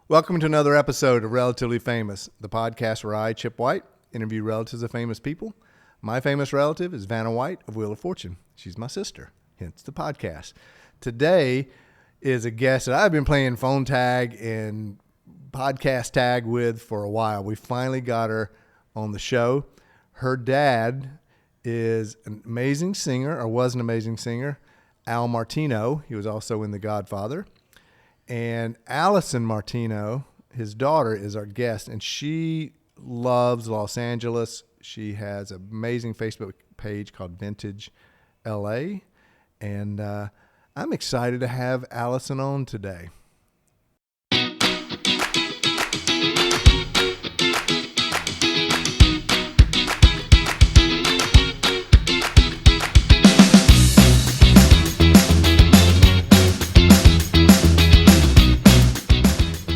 Welcome to another episode of Relatively Famous, the podcast where I, Chip White, interview relatives of famous people. My famous relative is Vanna White of Wheel of Fortune. She's my sister, hence the podcast. Today is a guest that I've been playing phone tag and podcast tag with for a while. We finally got her on the show. Her dad is an amazing singer, or was an amazing singer, Al Martino. He was also in The Godfather. And Alison Martino, his daughter, is our guest, and she loves Los Angeles. She has an amazing Facebook page called Vintage LA, and I'm excited to have Alison on today.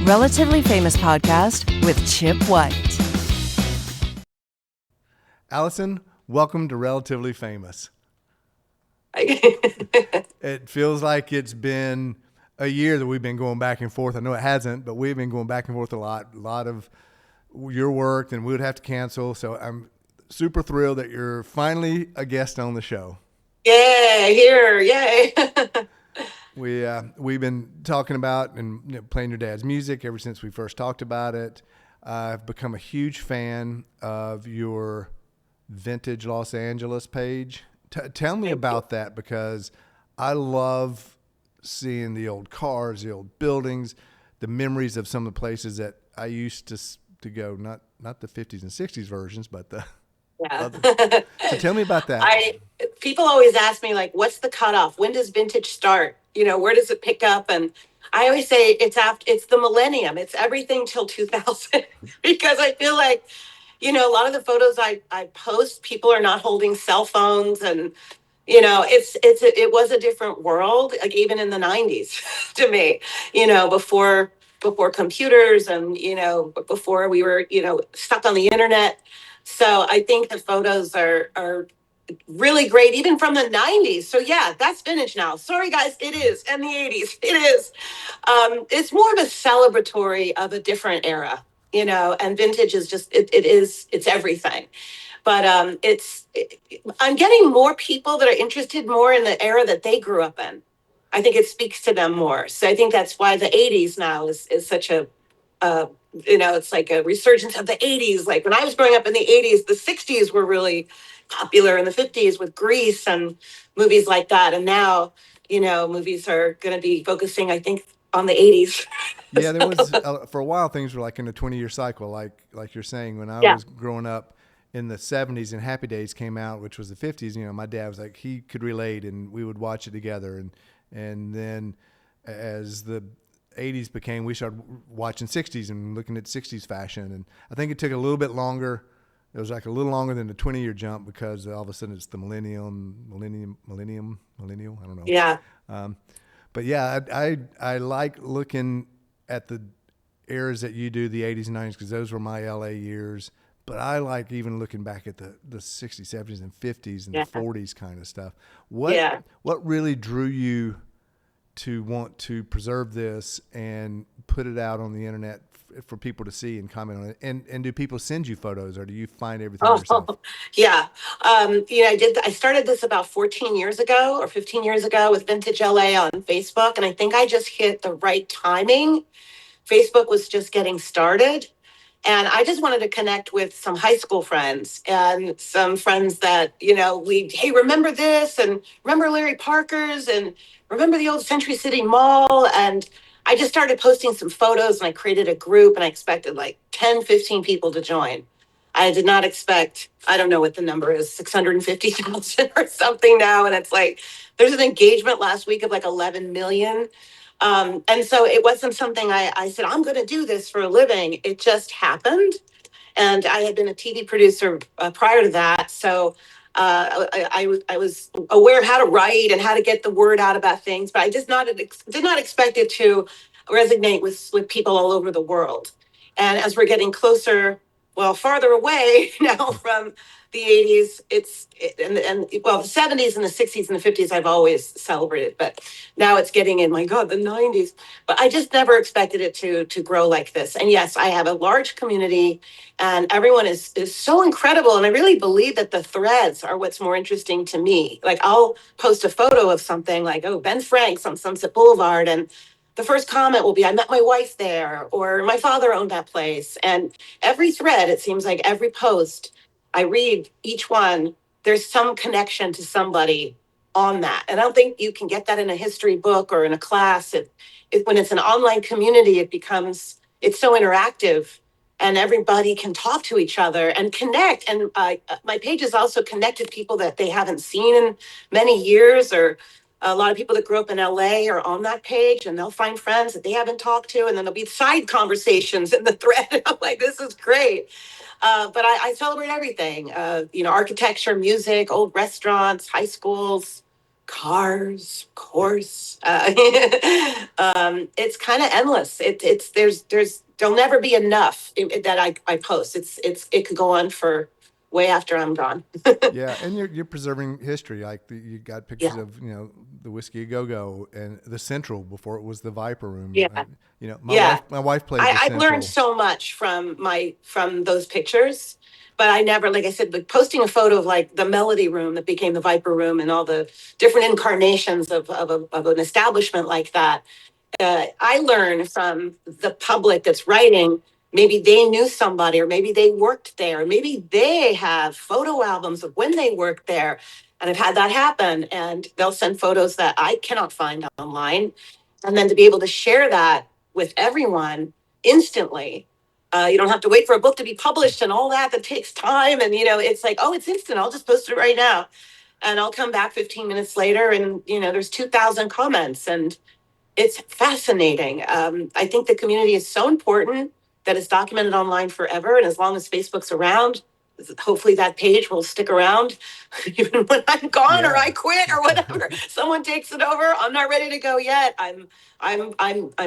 Relatively Famous podcast with Chip White. Alison, welcome to Relatively Famous. It feels like it's been a year that we've been going back and forth. I know it hasn't, but we've been going back and forth a lot of your work, and we would have to cancel. So I'm super thrilled that you're finally a guest on the show. Yeah, here, yay. We've been talking about and playing your dad's music ever since we first talked about it. I've become a huge fan of your Vintage Los Angeles page. Tell me about that, because I love seeing the old cars, the old buildings, the memories of some of the places that I used to go. Not the 50s and 60s versions, but the others. So tell me about that. People always ask me, like, what's the cutoff? When does vintage start? Where does it pick up? And I always say it's the millennium. It's everything till 2000, because I feel like, a lot of the photos I post, people are not holding cell phones, and it was a different world, like even in the 90s to me, before computers, and before we were stuck on the internet. So I think the photos are really great, even from the 90s. So yeah, that's vintage now. Sorry guys, it is. And the 80s, it is. It's more of a celebratory of a different era, and vintage is just, it's everything. But I'm getting more people that are interested more in the era that they grew up in. I think it speaks to them more. So I think that's why the 80s now is such it's like a resurgence of the 80s. Like when I was growing up in the 80s, the 60s were really popular, in the 50s with Grease and movies like that. And now, movies are going to be focusing, I think, on the 80s. Yeah, there was for a while things were like in a 20-year cycle, like you're saying. When I Yeah. was growing up in the 70s and Happy Days came out, which was the 50s, my dad was like, he could relate, and we would watch it together. And then as the 80s became, we started watching 60s and looking at 60s fashion. And I think it took a little bit longer. It was like a little longer than the 20-year jump, because all of a sudden it's the millennial. I don't know. Yeah. But yeah, I like looking at the eras that you do, the 80s and 90s, because those were my LA years. But I like even looking back at the 60s, 70s, and 50s and Yeah. the 40s kind of stuff. Yeah. What really drew you to want to preserve this and put it out on the internet for people to see and comment on it? And do people send you photos, or do you find everything yourself? Oh, yeah. I started this about 14 years ago or 15 years ago with Vintage LA on Facebook. And I think I just hit the right timing. Facebook was just getting started. And I just wanted to connect with some high school friends and some friends that, hey, remember this, and remember Larry Parker's, and remember the old Century City Mall. And I just started posting some photos, and I created a group, and I expected like 10, 15 people to join. I did not expect, I don't know what the number is, 650,000 or something now. And it's like, there's an engagement last week of like 11 million. And so it wasn't something I said, I'm going to do this for a living. It just happened. And I had been a TV producer prior to that. So I was aware of how to write and how to get the word out about things, but I just did not expect it to resonate with people all over the world. And as we're getting closer Well, farther away now from the 80s, well, the 70s and the 60s and the 50s, I've always celebrated, but now it's getting in, my God, the 90s. But I just never expected it to grow like this. And yes, I have a large community and everyone is so incredible. And I really believe that the threads are what's more interesting to me. Like I'll post a photo of something like, oh, Ben Frank's on Sunset Boulevard. And the first comment will be, I met my wife there, or my father owned that place. And every thread, it seems like every post, I read each one, there's some connection to somebody on that. And I don't think you can get that in a history book or in a class. When it's an online community, it's so interactive and everybody can talk to each other and connect. And my page is also connected people that they haven't seen in many years, or a lot of people that grew up in LA are on that page, and they'll find friends that they haven't talked to, and then there'll be side conversations in the thread. And I'm like, this is great. But I celebrate everything, architecture, music, old restaurants, high schools, cars, of course. It's kind of endless. There'll never be enough that I post. It could go on for way after I'm gone. Yeah, and you're preserving history. Like you got pictures Yeah. of the Whiskey A Go Go and the Central before it was the Viper Room. Yeah. My Yeah. wife played the I've learned Central. so much from those pictures, but I never, like I said, like posting a photo of like the Melody Room that became the Viper Room and all the different incarnations of an establishment like that. I learn from the public that's writing. Maybe they knew somebody, or maybe they worked there, maybe they have photo albums of when they worked there. And I've had that happen, and they'll send photos that I cannot find online. And then to be able to share that with everyone instantly. You don't have to wait for a book to be published and all that takes time. And, it's like, oh, it's instant. I'll just post it right now. And I'll come back 15 minutes later and, there's 2,000 comments. And it's fascinating. I think the community is so important that it's documented online forever. And as long as Facebook's around, hopefully that page will stick around even when I'm gone or I quit or whatever. Someone takes it over. I'm not ready to go yet. I'm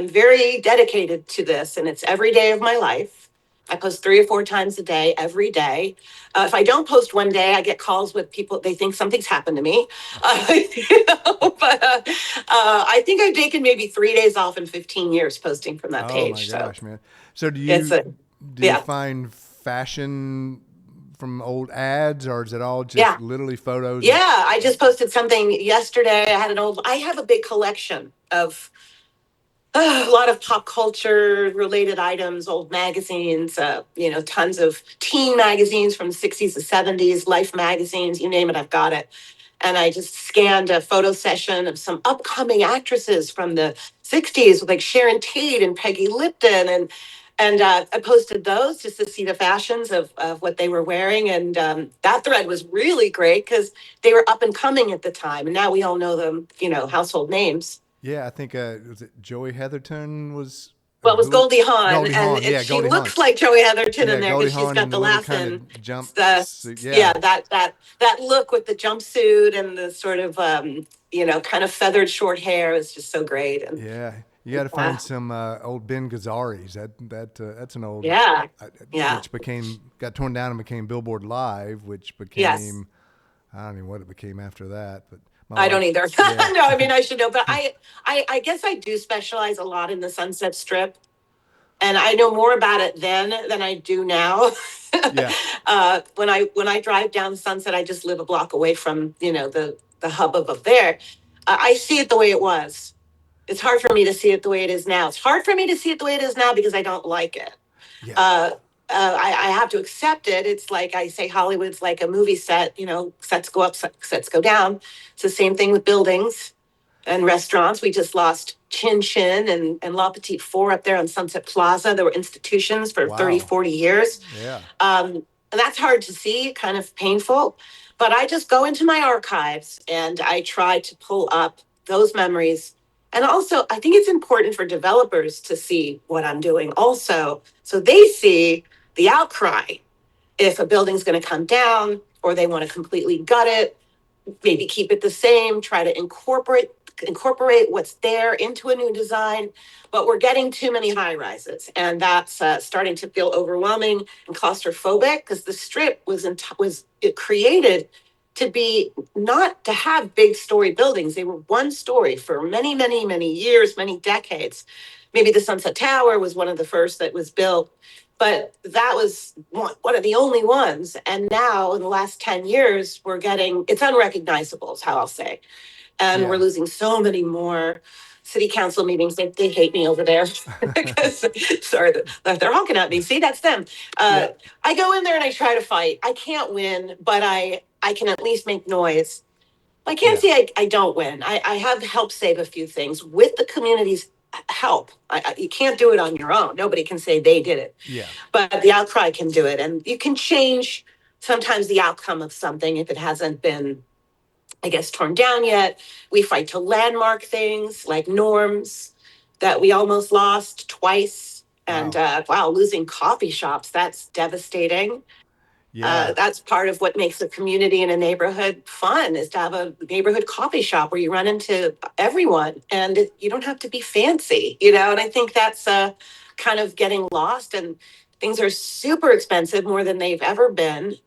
very dedicated to this, and it's every day of my life. I post 3 or 4 times a day, every day. If I don't post one day, I get calls with people. They think something's happened to me. But I think I've taken maybe 3 days off in 15 years posting from that page. Oh my gosh, man! So do you find fashion from old ads, or is it all just literally photos? Yeah, I just posted something yesterday. I have a big collection of a lot of pop culture related items, old magazines, tons of teen magazines from the 60s to 70s, Life magazines, you name it, I've got it. And I just scanned a photo session of some upcoming actresses from the 60s, like Sharon Tate and Peggy Lipton. And I posted those just to see the fashions of what they were wearing. And that thread was really great because they were up and coming at the time. And now we all know them, household names. Yeah, I think was it Joey Heatherton was. Well, it was Goldie Hawn, and she Goldie looks Hawn. like Joey Heatherton in there Goldie because she's Hawn got in the little laughing jump. that look with the jumpsuit and the sort of kind of feathered short hair is just so great. And you got to find some old Ben Gazzaris. That's an old which got torn down and became Billboard Live, which became I don't know what it became after that, but. I don't either. No, I mean, I should know, but I guess I do specialize a lot in the Sunset Strip, and I know more about it then than I do now. When I drive down Sunset, I just live a block away from the hubbub of there. I see it the way it was. It's hard for me to see it the way it is now. It's hard for me to see it the way it is now because I don't like it. I have to accept it. It's like I say, Hollywood's like a movie set, sets go up, sets go down. It's the same thing with buildings and restaurants. We just lost Chin Chin and La Petite Four up there on Sunset Plaza. There were institutions for 30, 40 years. And that's hard to see, kind of painful. But I just go into my archives and I try to pull up those memories. And also, I think it's important for developers to see what I'm doing also, so they see the outcry. If a building's going to come down or they want to completely gut it, maybe keep it the same, try to incorporate incorporate what's there into a new design, but we're getting too many high rises, and that's starting to feel overwhelming and claustrophobic because the strip was it created to be not to have big story buildings. They were one story for many, many, many years, many decades. Maybe the Sunset Tower was one of the first that was built, but that was one of the only ones. And now in the last 10 years, it's unrecognizable is how I'll say. And we're losing so many more city council meetings. They hate me over there. Sorry, they're honking at me. See, that's them. I go in there and I try to fight. I can't win, but I can at least make noise. I can't say I don't win. I have helped save a few things with the community's help. You can't do it on your own. Nobody can say they did it. Yeah. But the outcry can do it. And you can change sometimes the outcome of something if it hasn't been, I guess, torn down yet. We fight to landmark things like norms that we almost lost twice. And losing coffee shops, that's devastating. Yeah. That's part of what makes a community and a neighborhood fun, is to have a neighborhood coffee shop where you run into everyone and you don't have to be fancy, and I think that's kind of getting lost, and things are super expensive, more than they've ever been.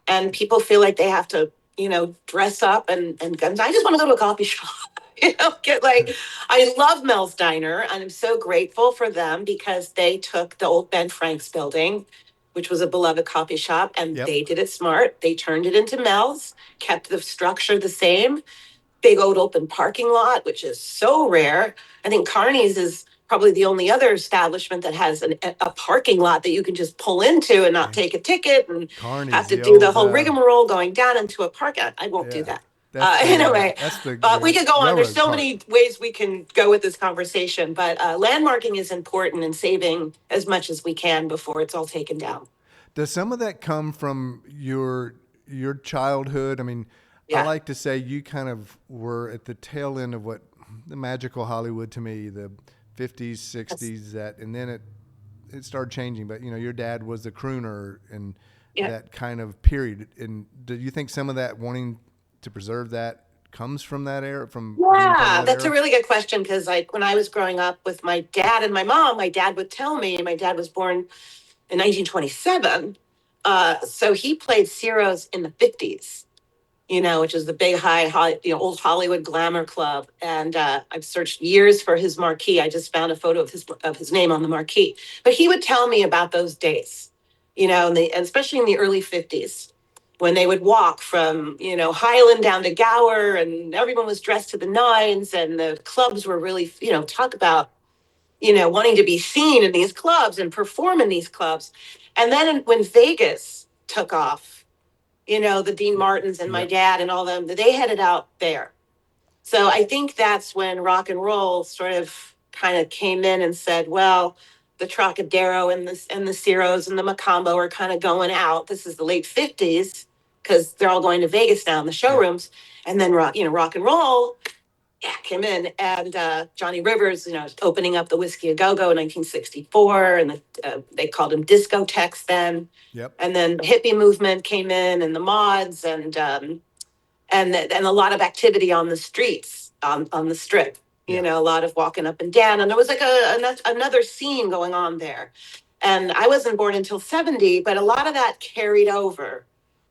And people feel like they have to, dress up and guns. I just want to go to a coffee shop. I love Mel's Diner, and I'm so grateful for them because they took the old Ben Frank's building, which was a beloved coffee shop, and they did it smart. They turned it into Mel's, kept the structure the same, big old open parking lot, which is so rare. I think Carney's is probably the only other establishment that has a parking lot that you can just pull into and not take a ticket and Carney's have to do the whole rigmarole going down into a park. I won't do that. Anyway, we could go on. There's so many ways we can go with this conversation, but landmarking is important and saving as much as we can before it's all taken down. Does some of that come from your childhood? I mean, I like to say you kind of were at the tail end of what the magical Hollywood to me, the 50s, 60s, and then it started changing. But, your dad was the crooner and that kind of period. And do you think some of that wanting to preserve that comes from that era? That's a really good question, because when I was growing up with my dad and my mom, my dad would tell me, my dad was born in 1927. So he played Ciro's in the 50s, which is the big old Hollywood glamour club. And I've searched years for his marquee. I just found a photo of his name on the marquee. But he would tell me about those days, and especially in the early 50s, when they would walk from, Highland down to Gower, and everyone was dressed to the nines, and the clubs were really, talk about, wanting to be seen in these clubs and perform in these clubs. And then when Vegas took off, the Dean Martins and my dad and all them, they headed out there. So I think that's when rock and roll sort of kind of came in and said, well, the Trocadero and the Ciros and the Macombo are kind of going out. This is the late 50s, because they're all going to Vegas now in the showrooms. And then rock and roll came in, and Johnny Rivers, opening up the Whiskey A Go-Go in 1964, and they called them discotheques then. And then the hippie movement came in, and the mods, and a lot of activity on the streets, on the strip. A lot of walking up and down, and there was like another scene going on there. And I wasn't born until 70, but a lot of that carried over.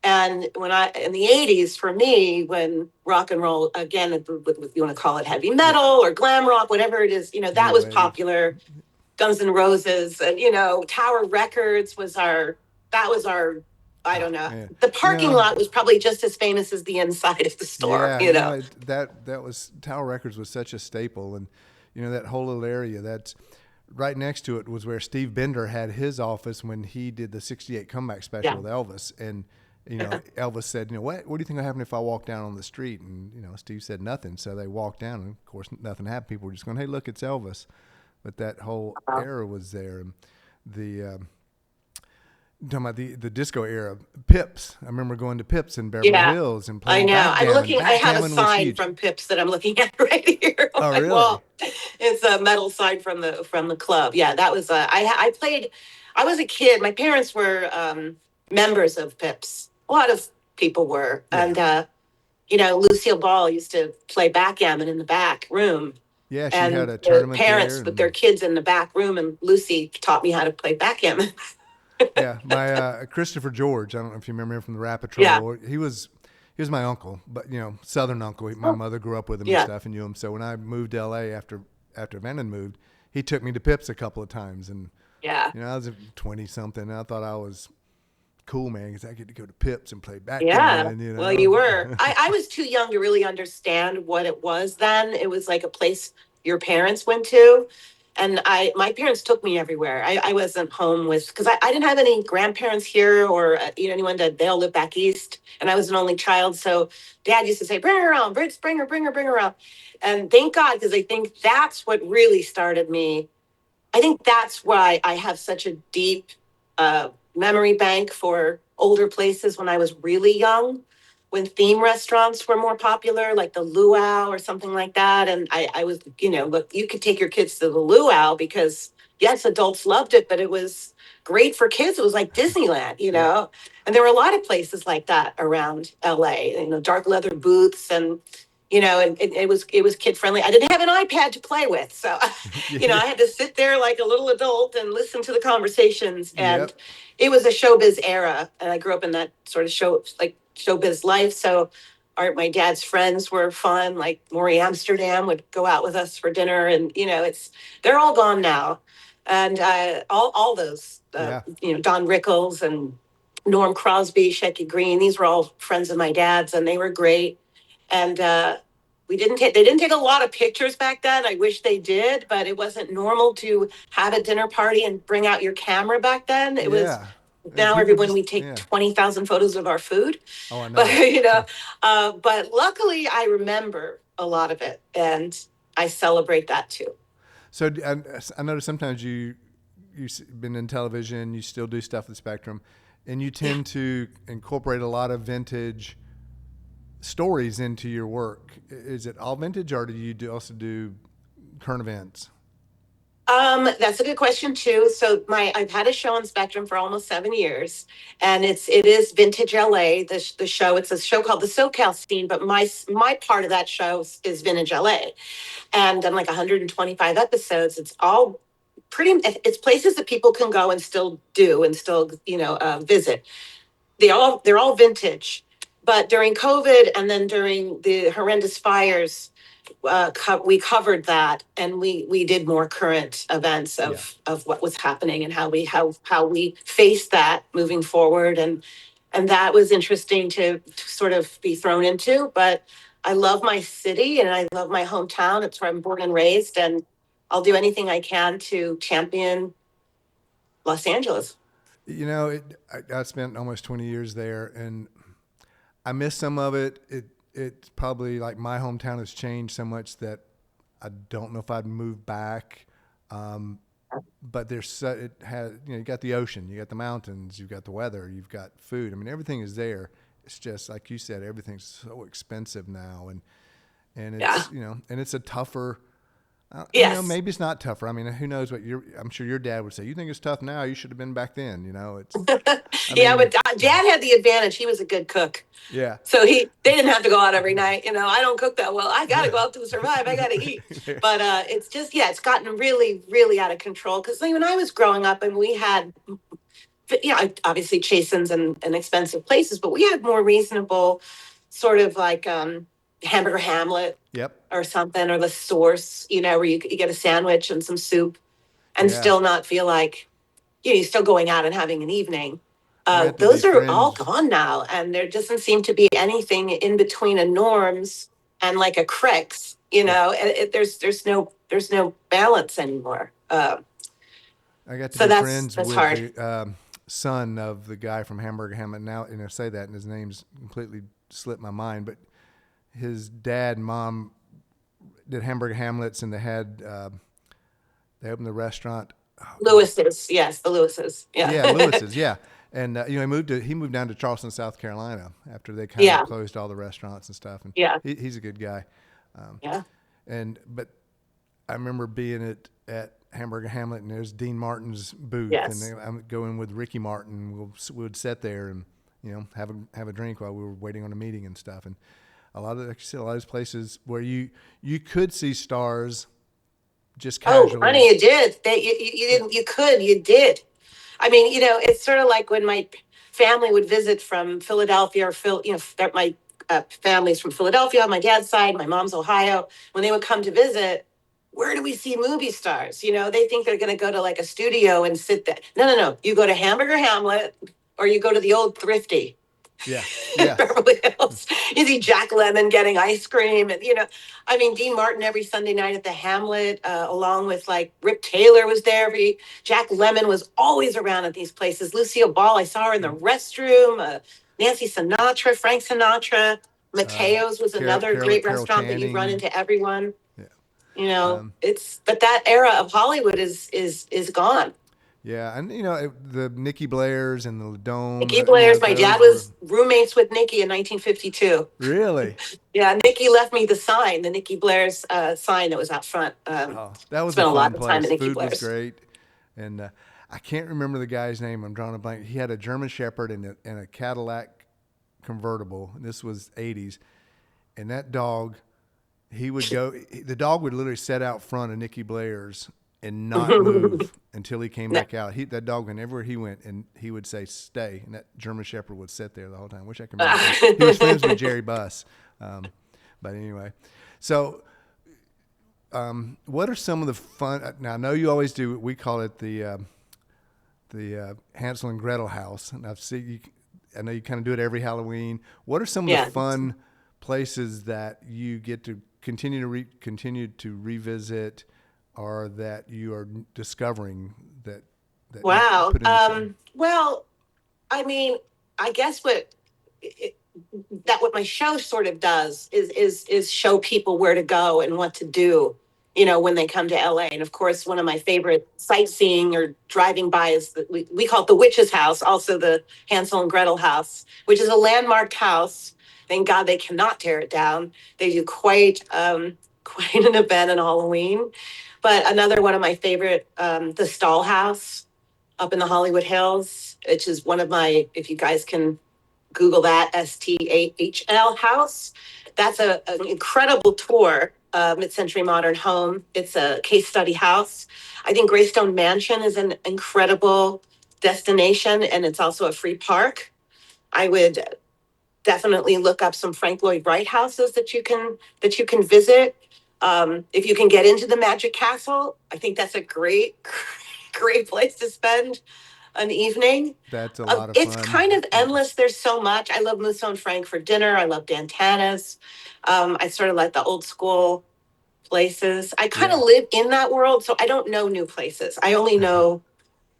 And in the 80s, for me, when rock and roll, again, if you want to call it heavy metal or glam rock, whatever it is, that was popular. Guns N' Roses, and, Tower Records was our, I don't know. Yeah. The parking lot was probably just as famous as the inside of the store, that was, Tower Records was such a staple. And, that whole little area, that's right next to it was where Steve Bender had his office when he did the 68 comeback special with Elvis. And, Elvis said, what do you think will happen if I walk down on the street? And, Steve said nothing. So they walked down, and of course nothing happened. People were just going, hey, look, it's Elvis. But that whole era was there. And talking about the disco era, Pips. I remember going to Pips in Beverly Hills and playing. I know. I have a sign from Pips that I'm looking at right here on my wall. It's a metal sign from the club. Yeah, that was. I played. I was a kid. My parents were members of Pips. A lot of people were, and Lucille Ball used to play backgammon in the back room. Yeah, she had And a the tournament there. parents with their kids in the back room, and Lucy taught me how to play backgammon. Yeah, my Christopher George. I don't know if you remember him from the Rat Yeah. Patrol. He was my uncle, but Southern uncle. My Oh, mother grew up with him and yeah. stuff, and knew him. So when I moved to L.A. after Venon moved, he took me to Pips a couple of times, and Yeah. I was 20 something. And I thought I was cool, man, because I get to go to Pips and play Yeah. backgammon. Well, you were. I was too young to really understand what it was then. It was like a place your parents went to. And my parents took me everywhere. I wasn't home because I didn't have any grandparents here or anyone that they all lived back east. And I was an only child. So dad used to say, bring her around, bring her around. And thank God, because I think that's what really started me. I think that's why I have such a deep memory bank for older places when I was really young, when theme restaurants were more popular, like the Luau or something like that. And I was, look, you could take your kids to the Luau because, yes, adults loved it, but it was great for kids. It was like Disneyland, Yeah. And there were a lot of places like that around LA, dark leather booths and and it was kid friendly. I didn't have an iPad to play with, so I had to sit there like a little adult and listen to the conversations. And Yep. it was a showbiz era, and I grew up in that sort of showbiz life. So my dad's friends were fun. Like Maury Amsterdam would go out with us for dinner, and they're all gone now, and all those Yeah. Don Rickles and Norm Crosby, Shecky Green. These were all friends of my dad's, and they were great. And they didn't take a lot of pictures back then. I wish they did, but it wasn't normal to have a dinner party and bring out your camera back then. It was. Yeah. And Now people everyone just we take yeah. 20,000 photos of our food. Oh, I But know. but luckily I remember a lot of it, and I celebrate that too. So I notice sometimes you've been in television, you still do stuff at Spectrum, and you tend to incorporate a lot of vintage stories into your work. Is it all vintage, or do you also do current events? That's a good question too. So I've had a show on Spectrum for almost 7 years, and it is Vintage LA. The show, it's a show called the SoCal Scene, but my part of that show is Vintage LA, and I'm like 125 episodes. It's all it's places that people can go and still do and still visit. They're all vintage, but during COVID and then during the horrendous fires, we covered that, and we did more current events Yeah. of what was happening and how we faced that moving forward, and that was interesting to sort of be thrown into. But I love my city and I love my hometown. It's where I'm born and raised, and I'll do anything I can to champion Los Angeles. I spent almost 20 years there, and I miss some of it. It's probably like my hometown has changed so much that I don't know if I'd move back. But it has, you got the ocean, you got the mountains, you've got the weather, you've got food. I mean, everything is there. It's just like you said, everything's so expensive now, and Yeah. it's and it's a tougher. Yes. Maybe it's not tougher. I mean, who knows what I'm sure your dad would say. You think it's tough now? You should have been back then. It's. Yeah, but Dad had the advantage. He was a good cook. Yeah. So they didn't have to go out every night. I don't cook that well. I got to go out to survive. I got to eat. But it's just, it's gotten really, really out of control. Because when I was growing up and we had, obviously Chasen's and expensive places, but we had more reasonable sort of like Hamburger Hamlet. Yep. Or something, or the Source, where you get a sandwich and some soup and still not feel like, you're still going out and having an evening. Those are all gone now, and there doesn't seem to be anything in between a Norms and like a Cricks. There's no balance anymore. I got to So be that's friends with hard. the son of the guy from Hamburger Hamlet. Now, say that, and his name's completely slipped my mind, but his dad and mom did Hamburger Hamlets, and they opened the restaurant. Lewis's, yes, the Lewis's, yeah. Yeah, Lewis's, yeah. And he moved down to Charleston, South Carolina after they kind of closed all the restaurants and stuff. And he's a good guy. But I remember being at Hamburger Hamlet, and there's Dean Martin's booth, and I'm going with Ricky Martin. We would sit there and have a drink while we were waiting on a meeting and stuff. And a lot of, like you said, a lot of those places where you could see stars just Oh, casually. honey, you did. You didn't. You could. You did. I mean, it's sort of like when my family would visit from Philadelphia or my family's from Philadelphia on my dad's side, my mom's Ohio. When they would come to visit, where do we see movie stars? They think they're going to go to like a studio and sit there. No, no, no. You go to Hamburger Hamlet or you go to the old Thrifty Yeah. in Yes. Beverly Hills. You see Jack Lemmon getting ice cream, and I mean, Dean Martin every Sunday night at the Hamlet, along with like Rip Taylor was there. Jack Lemmon was always around at these places. Lucille Ball, I saw her in the restroom. Nancy Sinatra, Frank Sinatra, Mateo's was another great Carol restaurant that you've run Channing. into everyone. Yeah. But that era of Hollywood is gone. Yeah, and the Nikki Blairs and the Dome. Nikki Blair's. My dad Those were was roommates with Nikki in 1952. really. Yeah, Nikki left me the sign, the Nikki Blair's sign that was out front. Oh, that was a Spent a lot fun of time place. at Nikki Food was Blair's. great, and I can't remember the guy's name. I'm drawing a blank. He had a German Shepherd and a Cadillac convertible. This was '80s, and that dog, he would go. The dog would literally sit out front of Nikki Blair's and not move until he came back out. That dog, whenever he went, and he would say "stay," and that German Shepherd would sit there the whole time. Wish I could remember. He was friends with Jerry Buss, but anyway. So, what are some of the fun? Now I know you always do. We call it the Hansel and Gretel house, and I know you kind of do it every Halloween. What are some of the fun places that you get to continue to revisit? Or that you are discovering that Wow. you put in the show? Well, I mean, I guess what my show sort of does is show people where to go and what to do, when they come to LA. And of course, one of my favorite sightseeing or driving by is we call it the Witch's House, also the Hansel and Gretel house, which is a landmarked house. Thank God they cannot tear it down. They do quite an event on Halloween. But another one of my favorite, the Stall House up in the Hollywood Hills, which is one of if you guys can Google that, STAHL house. That's an incredible tour of mid-century modern home. It's a case study house. I think Greystone Mansion is an incredible destination, and it's also a free park. I would definitely look up some Frank Lloyd Wright houses that you can visit. If you can get into the Magic Castle, I think that's a great, great place to spend an evening. That's a lot of It's fun. kind of endless. There's so much. I love Musso and Frank for dinner. I love Dan Tana's. I sort of like the old school places. I kind of live in that world, so I don't know new places. I only know,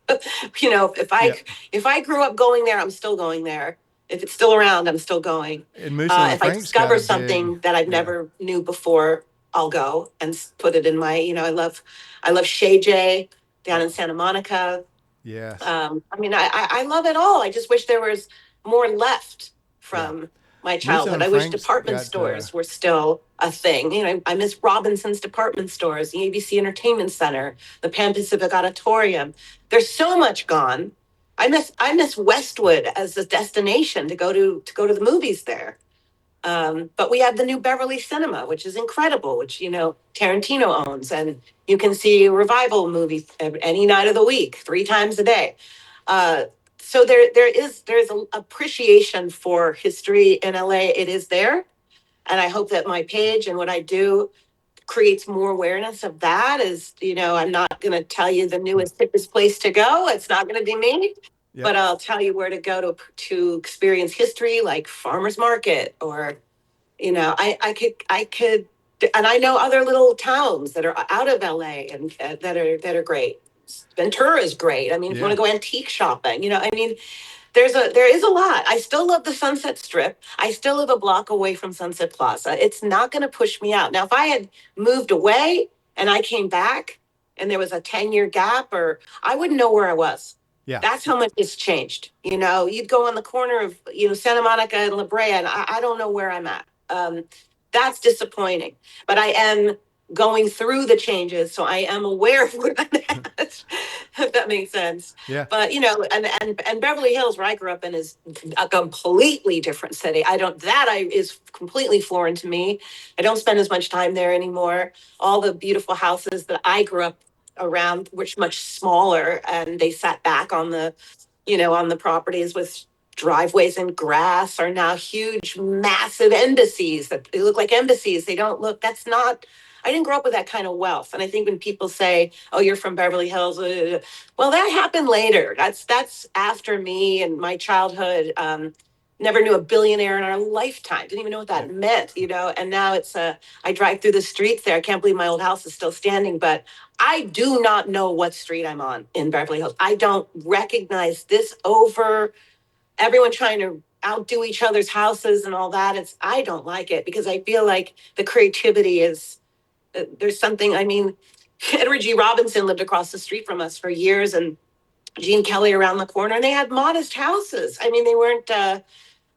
if I grew up going there, I'm still going there. If it's still around, I'm still going. And Musso and If I Frank's got discover a something big, that I've never knew before, I'll go and put it in my. I love Shay J down in Santa Monica. Yes. I mean, I love it all. I just wish there was more left from my Musso childhood. and I wish Frank's department got, stores were still a thing. I miss Robinson's department stores, the ABC Entertainment Center, the Pan Pacific Auditorium. There's so much gone. I miss Westwood as a destination to go to the movies there. But we have the new Beverly Cinema, which is incredible, which Tarantino owns, and you can see revival movies any night of the week, 3 times a day. So there's an appreciation for history in LA. It is there, and I hope that my page and what I do creates more awareness of that. I'm not going to tell you the newest hippest place to go. It's not going to be me. Yep. But I'll tell you where to go to experience history, like Farmers Market, or I could, and I know other little towns that are out of LA and that are great. Ventura is great. I mean, if you want to go antique shopping, there is a lot. I still love the Sunset Strip. I still live a block away from Sunset Plaza. It's not going to push me out. Now, if I had moved away and I came back and there was a 10-year gap, or I wouldn't know where I was. Yeah. That's how much it's changed. You'd go on the corner of, Santa Monica and La Brea, and I don't know where I'm at. That's disappointing. But I am going through the changes, so I am aware of what I'm at, if that makes sense. Yeah. But and Beverly Hills, where I grew up in, is a completely different city. I don't that I is completely foreign to me. I don't spend as much time there anymore. All the beautiful houses that I grew up around, which much smaller, and they sat back on the on the properties with driveways and grass, are now huge, massive embassies that they look like embassies. They don't look, that's not, I didn't grow up with that kind of wealth. And I think when people say, oh, you're from Beverly Hills, well, that happened later. That's after me and my childhood. Never knew a billionaire in our lifetime. Didn't even know what that meant, And now I drive through the streets there. I can't believe my old house is still standing, but I do not know what street I'm on in Beverly Hills. I don't recognize this over everyone trying to outdo each other's houses and all that. I don't like it because I feel like the creativity is there's something. I mean, Edward G. Robinson lived across the street from us for years, and Gene Kelly around the corner, and they had modest houses. I mean, they weren't.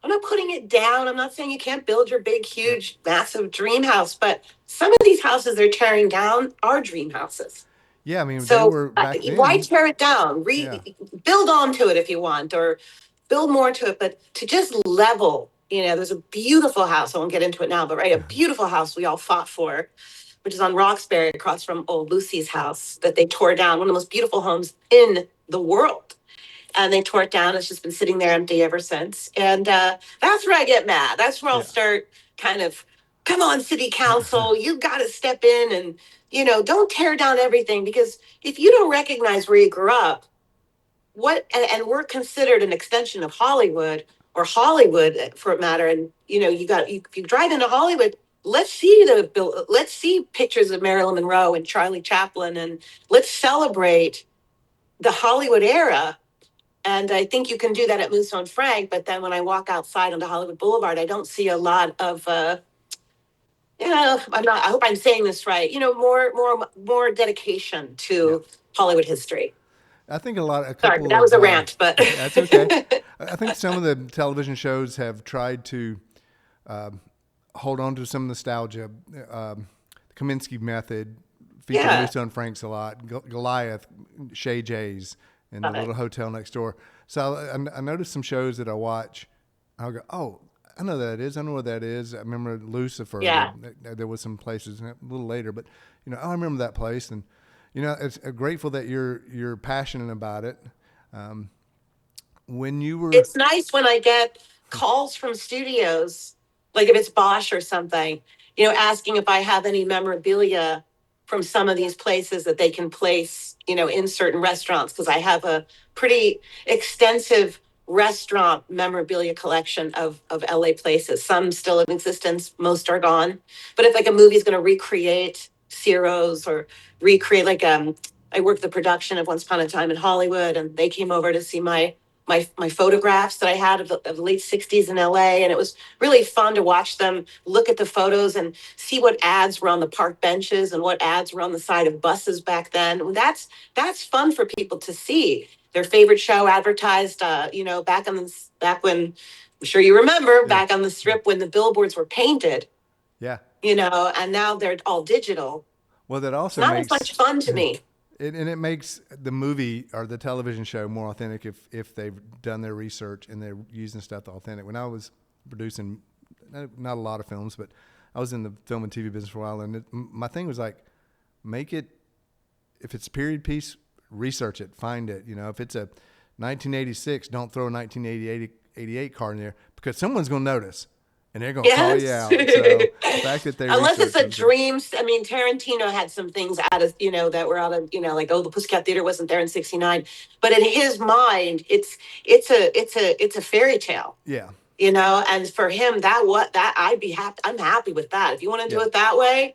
I'm not putting it down. I'm not saying you can't build your big, huge, massive dream house, but some of these houses they're tearing down are dream houses. Yeah, I mean, they So were back why then. tear it down? Yeah. Build onto it if you want, or build more to it. But to just level, there's a beautiful house. I won't get into it now, but right, a beautiful house we all fought for, which is on Roxbury across from old Lucy's house that they tore down. One of the most beautiful homes in the world. And they tore it down. It's just been sitting there empty ever since. And that's where I get mad. That's where I'll start kind of, come on, city council, you got to step in and, don't tear down everything, because if you don't recognize where you grew up, and we're considered an extension of Hollywood, or Hollywood for a matter. And, if you drive into Hollywood, let's see pictures of Marilyn Monroe and Charlie Chaplin, and let's celebrate the Hollywood era. And I think you can do that at Moonstone Frank. But then when I walk outside onto Hollywood Boulevard, I don't see a lot of, I hope I'm saying this right, more dedication to Hollywood history. I think a Sorry, couple that of was a rant, but that's okay. I think some of the television shows have tried to hold on to some nostalgia. Kaminsky Method featured Moonstone Franks a lot. Goliath, Shay J's, and the little hotel next door. So I noticed some shows that I watch. I'll go, oh, I know that is. I know where that is. I remember Lucifer. Yeah. There was some places a little later, but I remember that place, and it's grateful that you're passionate about it. When you were, it's nice when I get calls from studios, like if it's Bosch or something, asking if I have any memorabilia from some of these places that they can place, in certain restaurants, because I have a pretty extensive restaurant memorabilia collection of LA places. Some still in existence, most are gone. But if like a movie's going to recreate Ciro's, or recreate I worked the production of Once Upon a Time in Hollywood, and they came over to see my photographs that I had of the late 60s in LA. And it was really fun to watch them look at the photos and see what ads were on the park benches and what ads were on the side of buses back then. That's fun for people to see their favorite show advertised, back when, I'm sure you remember, back on the Strip when the billboards were painted. Yeah. And now they're all digital. Well, that also Not makes as much fun to me. It makes the movie or the television show more authentic if they've done their research and they're using stuff authentic. When I was producing, not a lot of films, but I was in the film and TV business for a while, and my thing was like, make it, if it's a period piece, research it, find it. If it's a 1986, don't throw a 1988 card in there, because someone's going to notice. And they're going to call you out. So the fact that they unless it's a dream. I mean, Tarantino had some things out of, that were out of, like, oh, the Pussycat Theater wasn't there in '69, but in his mind, it's a fairy tale. Yeah. And for him, I'd be happy. I'm happy with that. If you want to do it that way,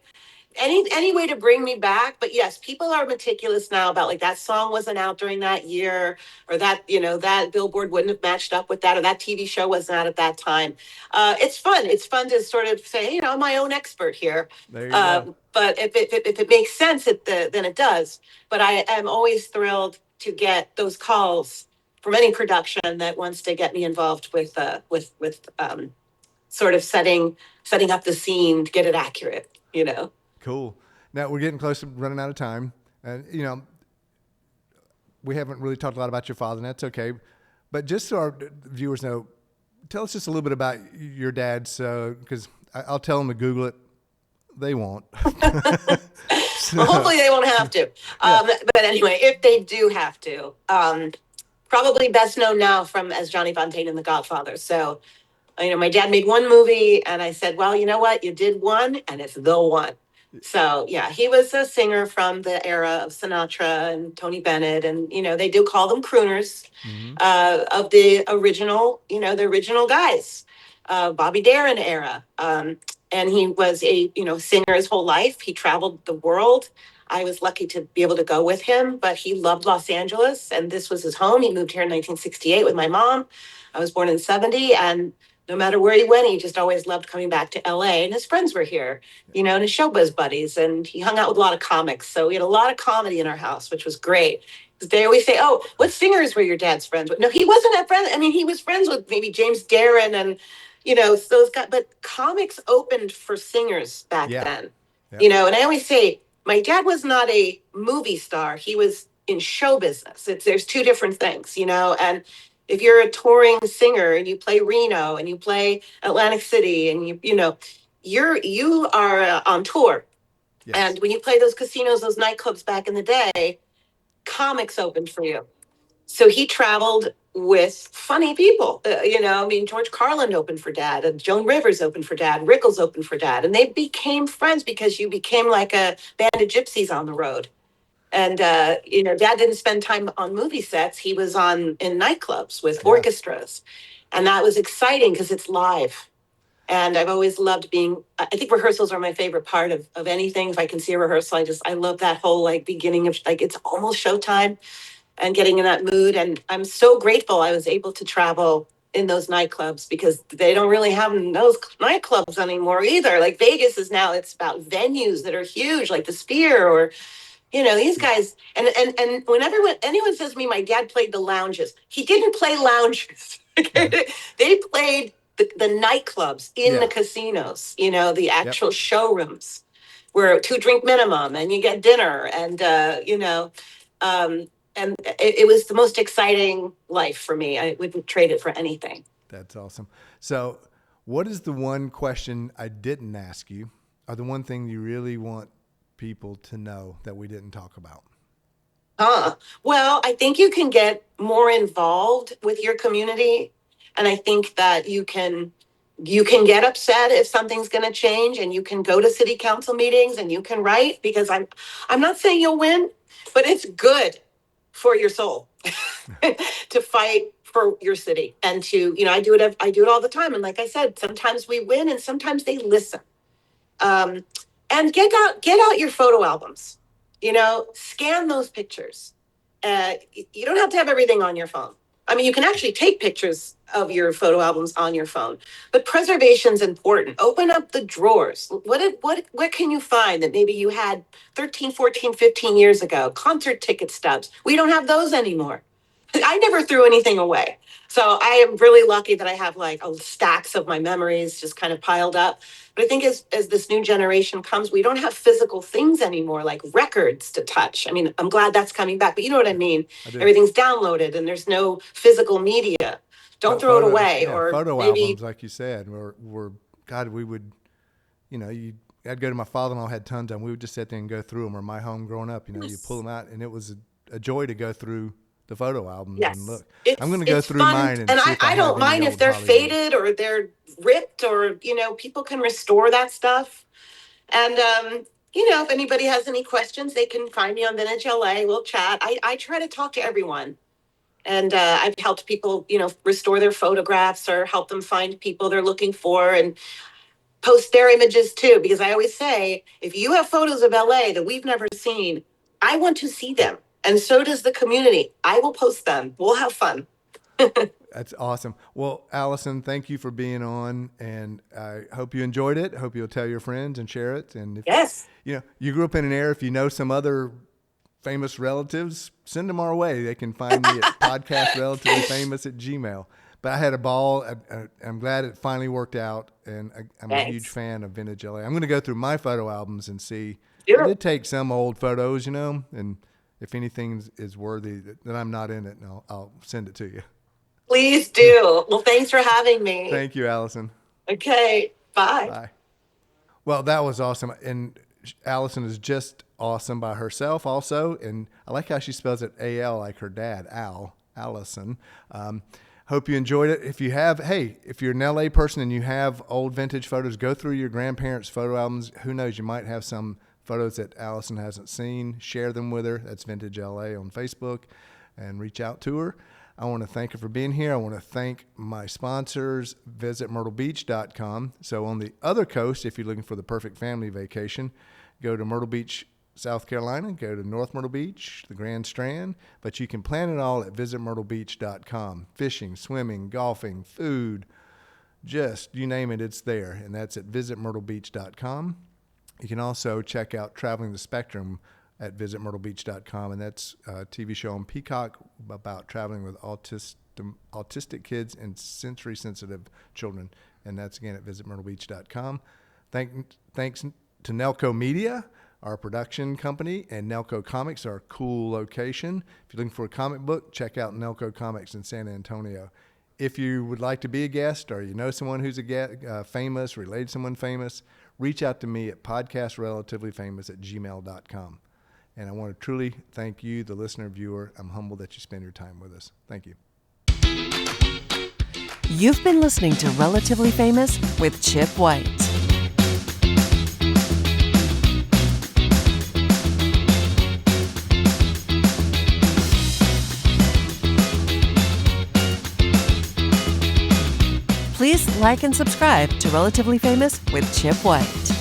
any way to bring me back. But yes, people are meticulous now about, like, that song wasn't out during that year, or that, that billboard wouldn't have matched up with that, or that TV show wasn't out at that time. It's fun. It's fun to sort of say, I'm my own expert here. There you go. But if it makes sense, then it does. But I am always thrilled to get those calls from any production that wants to get me involved with sort of setting up the scene to get it accurate. Cool. Now we're getting close to running out of time, and we haven't really talked a lot about your father, and that's okay. But just so our viewers know, tell us just a little bit about your dad, because I'll tell them to Google it. They won't. Well, hopefully they won't have to. But anyway, if they do have to, probably best known now as Johnny Fontane in The Godfather. So, my dad made one movie, and I said, well, you know what? You did one, and it's the one. So, yeah, he was a singer from the era of Sinatra and Tony Bennett, and, they do call them crooners, of the original guys, Bobby Darin era. And he was a, singer his whole life. He traveled the world. I was lucky to be able to go with him, but he loved Los Angeles, and this was his home. He moved here in 1968 with my mom. I was born in 70, and no matter where he went, he just always loved coming back to LA, and his friends were here, and his showbiz buddies, and he hung out with a lot of comics. So we had a lot of comedy in our house, which was great. They always say, oh, what singers were your dad's friends with? No, he wasn't a friend. I mean, he was friends with maybe James Guerin and, those guys, but comics opened for singers back then, and I always say, my dad was not a movie star. He was in show business. There's two different things, and if you're a touring singer and you play Reno and you play Atlantic City and you are on tour. Yes. And when you play those casinos, those nightclubs back in the day, comics opened for you. So he traveled with funny people. George Carlin opened for Dad, and Joan Rivers opened for Dad, Rickles opened for Dad, and they became friends because you became like a band of gypsies on the road. And Dad didn't spend time on movie sets. He was in nightclubs with orchestras, and that was exciting because it's live. And I've always loved I think rehearsals are my favorite part of anything. If I can see a rehearsal, I love that whole beginning of it's almost showtime and getting in that mood. And I'm so grateful I was able to travel in those nightclubs because they don't really have those nightclubs anymore either. Like Vegas is now, it's about venues that are huge, like the Sphere or, these guys. And whenever anyone says to me, my dad played the lounges, he didn't play lounges. They played the nightclubs in the casinos, the actual showrooms where 2 drink minimum and you get dinner and, and it was the most exciting life for me. I wouldn't trade it for anything. That's awesome. So what is the one question I didn't ask you, or the one thing you really want people to know that we didn't talk about? Well, I think you can get more involved with your community. And I think that you can get upset if something's going to change, and you can go to city council meetings and you can write, because I'm not saying you'll win, but it's good for your soul to fight for your city and to, I do it all the time. And like I said, sometimes we win and sometimes they listen. And get out your photo albums, scan those pictures. You don't have to have everything on your phone. I mean, you can actually take pictures of your photo albums on your phone, but preservation's important. Open up the drawers. What can you find that maybe you had 13, 14, 15 years ago? Concert ticket stubs. We don't have those anymore. I never threw anything away. So I am really lucky that I have stacks of my memories just kind of piled up. But I think as this new generation comes, we don't have physical things anymore, like records to touch. I mean, I'm glad that's coming back, but you know what I mean? Everything's downloaded and there's no physical media. Don't throw it away. Yeah, or photo maybe, albums, like you said, God, we would, I'd go to my father-in-law, had tons of them. We would just sit there and go through them, or my home growing up, you pull them out, and it was a joy to go through the photo albums and look. I'm going to go through mine and see if I don't mind if they're Hollywood. Faded or they're ripped, or people can restore that stuff. And if anybody has any questions, they can find me on Vintage LA. We'll chat. I try to talk to everyone, and I've helped people restore their photographs or help them find people they're looking for and post their images too, because I always say, if you have photos of LA that we've never seen, I want to see them. And so does the community. I will post them. We'll have fun. That's awesome. Well, Alison, thank you for being on, and I hope you enjoyed it. I hope you'll tell your friends and share it. And if, you grew up in an era, if you know some other famous relatives, send them our way. They can find me at podcastrelativelyfamous@gmail.com. But I had a ball. I'm glad it finally worked out, and I'm a huge fan of Vintage LA. I'm going to go through my photo albums and see I did take some old photos, and if anything is worthy that I'm not in it, I'll send it to you. Please do. Well, thanks for having me. Thank you, Alison. Okay. Bye. Bye. Well, that was awesome. And Alison is just awesome by herself also. And I like how she spells it A-L like her dad, Alison. Hope you enjoyed it. If you're an LA person and you have old vintage photos, go through your grandparents' photo albums. Who knows, you might have some photos that Alison hasn't seen. Share them with her. That's Vintage LA on Facebook, and reach out to her. I want to thank her for being here. I want to thank my sponsors, visitmyrtlebeach.com. So on the other coast, if you're looking for the perfect family vacation, go to Myrtle Beach, South Carolina, go to North Myrtle Beach, the Grand Strand, but you can plan it all at visitmyrtlebeach.com. Fishing, swimming, golfing, food, just you name it, it's there, and that's at visitmyrtlebeach.com. You can also check out Traveling the Spectrum at visitmyrtlebeach.com, and that's a TV show on Peacock about traveling with autistic kids and sensory-sensitive children, and that's, again, at visitmyrtlebeach.com. Thanks to Nelco Media, our production company, and Nelco Comics, our cool location. If you're looking for a comic book, check out Nelco Comics in San Antonio. If you would like to be a guest, or you know someone who's famous, related to someone famous, reach out to me at podcastrelativelyfamous@gmail.com. And I want to truly thank you, the listener, viewer. I'm humbled that you spend your time with us. Thank you. You've been listening to Relatively Famous with Chip White. Please like and subscribe to Relatively Famous with Chip White.